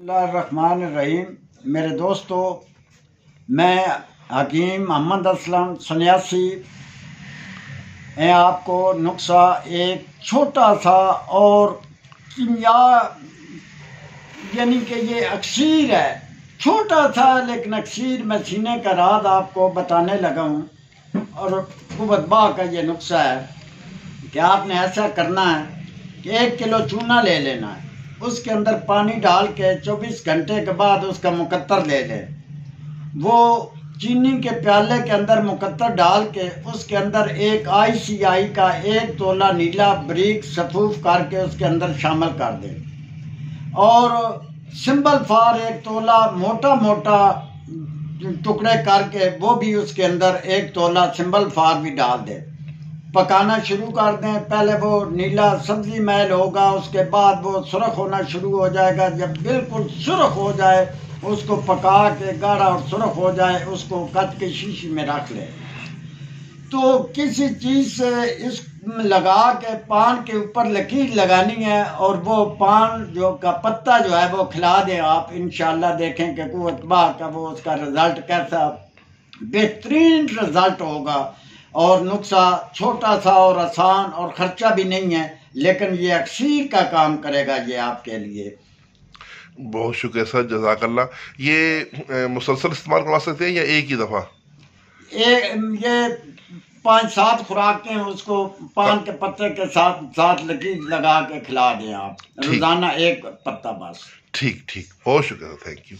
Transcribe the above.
اللہ الرحمن الرحیم۔ میرے دوستو، میں حکیم محمد اسلم سنیاسی آپ کو نسخہ ایک چھوٹا سا اور یعنی کہ یہ اکثیر ہے، چھوٹا سا لیکن اکثیر میں سینے کا راز آپ کو بتانے لگا ہوں۔ اور قوت با کا یہ نسخہ ہے کہ آپ نے ایسا کرنا ہے کہ 1 کلو چونا لے لینا ہے، اس کے اندر پانی ڈال کے 24 گھنٹے کے بعد اس کا مقطر لے لیں۔ وہ چینی کے پیالے کے اندر مقطر ڈال کے اس کے اندر ایک ICI کا 1 تولہ نیلا بریک صفوف کر کے اس کے اندر شامل کر دیں، اور سمبل فار 1 تولہ موٹا موٹا ٹکڑے کر کے وہ بھی اس کے اندر 1 تولہ سمبل فار بھی ڈال دیں۔ پکانا شروع کر دیں۔ پہلے وہ نیلا سبزی میل ہوگا، اس کے بعد وہ سرخ ہونا شروع ہو جائے گا۔ جب بالکل سرخ ہو جائے اس کو پکا کے گاڑھا اور سرخ ہو جائے، اس کو کچ کے شیشی میں رکھ لیں۔ تو کسی چیز سے اس لگا کے پان کے اوپر لکیر لگانی ہے، اور وہ پان کا پتا جو ہے وہ کھلا دیں آپ۔ انشاءاللہ دیکھیں کہ قوت با کا وہ اس کا رزلٹ کیسا بہترین رزلٹ ہوگا۔ اور نسخہ چھوٹا سا اور آسان اور خرچہ بھی نہیں ہے، لیکن یہ اکثیر کا کام کرے گا یہ آپ کے لیے۔ بہت شکریہ سر، جزاک اللہ۔ یہ مسلسل استعمال کروا سکتے ہیں یا ایک ہی دفعہ؟ یہ 5-7 خوراکیں اس کو پان کے پتے کے ساتھ لکیر لگا کے کھلا دیں آپ، روزانہ 1 پتا بس۔ ٹھیک، بہت شکریہ، تھینک یو۔